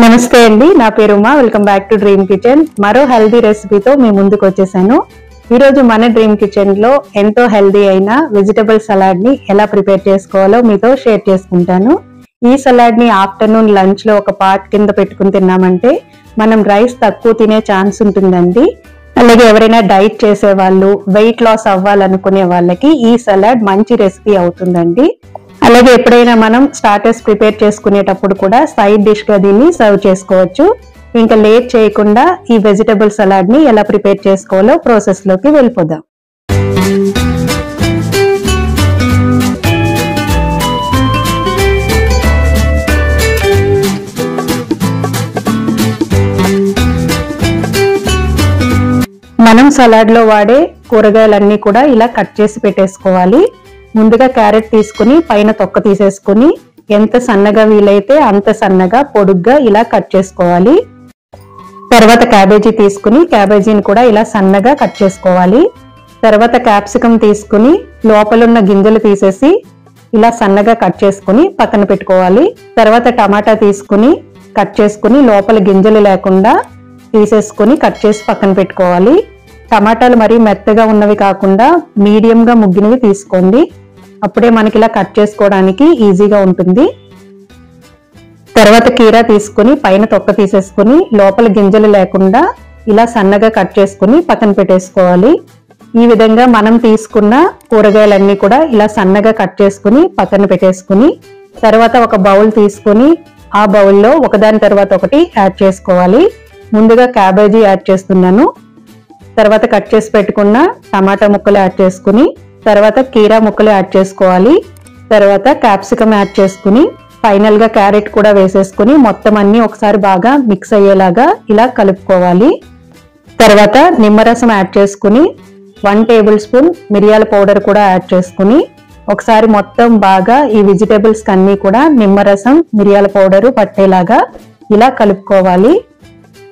నమస్తే అండి, నా పేరు Uma. Welcome back to dream kitchen. మరో హెల్దీ రెసిపీతో మీ ముందుకు వచ్చేసాను. ఈరోజు మన డ్రీమ్ కిచెన్ లో ఎంతో హెల్దీ అయిన వెజిటబుల్ సలాడ్ ని ఎలా ప్రిపేర్ చేసుకోవాలో మీతో షేర్ చేసుకుంటాను. ఈ సలాడ్ ని ఆఫ్టర్నూన్ లంచ్ లో ఒక పార్ట్ కింద పెట్టుకుని తిన్నామంటే మనం రైస్ తక్కువ తినే ఛాన్స్ ఉంటుందండి. అలాగే ఎవరైనా డైట్ చేసే వాళ్ళు, వెయిట్ లాస్ అవ్వాలనుకునే వాళ్ళకి ఈ సలాడ్ మంచి రెసిపీ అవుతుందండి. అలాగే ఎప్పుడైనా మనం స్టార్టర్స్ ప్రిపేర్ చేసుకునేటప్పుడు కూడా సైడ్ డిష్ గా దీన్ని సర్వ్ చేసుకోవచ్చు. ఇంకా లేట్ చేయకుండా ఈ వెజిటబుల్ సలాడ్ ని ఎలా ప్రిపేర్ చేసుకోవాలో ప్రాసెస్ లోకి వెళ్ళిపోదాం. మనం సలాడ్ లో వాడే కూరగాయలన్నీ కూడా ఇలా కట్ చేసి పెట్టేసుకోవాలి. ముందుగా క్యారెట్ తీసుకుని పైన తొక్క తీసేసుకుని ఎంత సన్నగా వీలైతే అంత సన్నగా పొడుగ్గా ఇలా కట్ చేసుకోవాలి. తర్వాత క్యాబేజీ తీసుకుని క్యాబేజీని కూడా ఇలా సన్నగా కట్ చేసుకోవాలి. తర్వాత క్యాప్సికమ్ తీసుకుని లోపలున్న గింజలు తీసేసి ఇలా సన్నగా కట్ చేసుకుని పక్కన పెట్టుకోవాలి. తర్వాత టమాటా తీసుకుని కట్ చేసుకుని లోపల గింజలు లేకుండా తీసేసుకుని కట్ చేసి పక్కన పెట్టుకోవాలి. టమాటాలు మరీ మెత్తగా ఉన్నవి కాకుండా మీడియంగా ముగ్గినవి తీసుకోండి. అప్పుడే మనకి ఇలా కట్ చేసుకోవడానికి ఈజీగా ఉంటుంది. తర్వాత కీరా తీసుకుని పైన తొక్క తీసేసుకుని లోపల గింజలు లేకుండా ఇలా సన్నగా కట్ చేసుకుని పక్కన పెట్టేసుకోవాలి. ఈ విధంగా మనం తీసుకున్న కూరగాయలన్నీ కూడా ఇలా సన్నగా కట్ చేసుకుని పక్కన పెట్టేసుకుని తర్వాత ఒక బౌల్ తీసుకుని ఆ బౌల్లో ఒకదాని తర్వాత ఒకటి యాడ్ చేసుకోవాలి. ముందుగా క్యాబేజీ యాడ్ చేస్తున్నాను. తర్వాత కట్ చేసి పెట్టుకున్న టమాటా ముక్కలు యాడ్ చేసుకుని తర్వాత కీరా ముక్కలు యాడ్ చేసుకోవాలి. తర్వాత క్యాప్సికమ్ యాడ్ చేసుకుని ఫైనల్ గా క్యారెట్ కూడా వేసేసుకుని మొత్తం అన్ని ఒకసారి బాగా మిక్స్ అయ్యేలాగా ఇలా కలుపుకోవాలి. తర్వాత నిమ్మరసం యాడ్ చేసుకుని 1 టేబుల్ స్పూన్ మిరియాల పౌడర్ కూడా యాడ్ చేసుకుని ఒకసారి మొత్తం బాగా ఈ వెజిటేబుల్స్ అన్ని కూడా నిమ్మరసం మిరియాల పౌడరు పట్టేలాగా ఇలా కలుపుకోవాలి.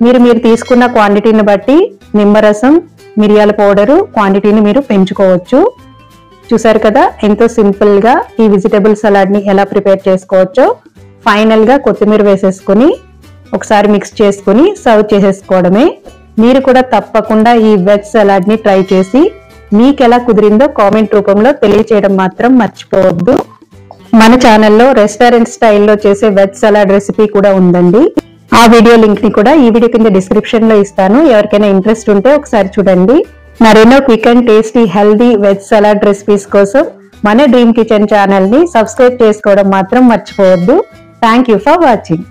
మీరు తీసుకున్న క్వాంటిటీని బట్టి నిమ్మరసం మిరియాల పౌడరు క్వాంటిటీని మీరు పెంచుకోవచ్చు. చూసారు కదా ఎంతో సింపుల్ గా ఈ వెజిటబుల్ సలాడ్ ని ఎలా ప్రిపేర్ చేసుకోవచ్చో. ఫైనల్ గా కొత్తిమీర వేసేసుకుని ఒకసారి మిక్స్ చేసుకుని సర్వ్ చేసేసుకోవడమే. మీరు కూడా తప్పకుండా ఈ వెజ్ సలాడ్ ని ట్రై చేసి మీకు ఎలా కుదిరిందో కామెంట్ రూపంలో తెలియచేయడం మాత్రం మర్చిపోవద్దు. మన ఛానల్లో రెస్టారెంట్ స్టైల్లో చేసే వెజ్ సలాడ్ రెసిపీ కూడా ఉందండి. ఆ వీడియో లింక్ ని కూడా ఈ వీడియో కింద డిస్క్రిప్షన్ లో ఇస్తాను. ఎవరికైనా ఇంట్రెస్ట్ ఉంటే ఒకసారి చూడండి. మరెన్నో quick and tasty healthy veg salad recipes కోసం మన డ్రీమ్ కిచెన్ ఛానల్ ని సబ్స్క్రైబ్ చేసుకోవడం మాత్రం మర్చిపోవద్దు. Thank you for watching.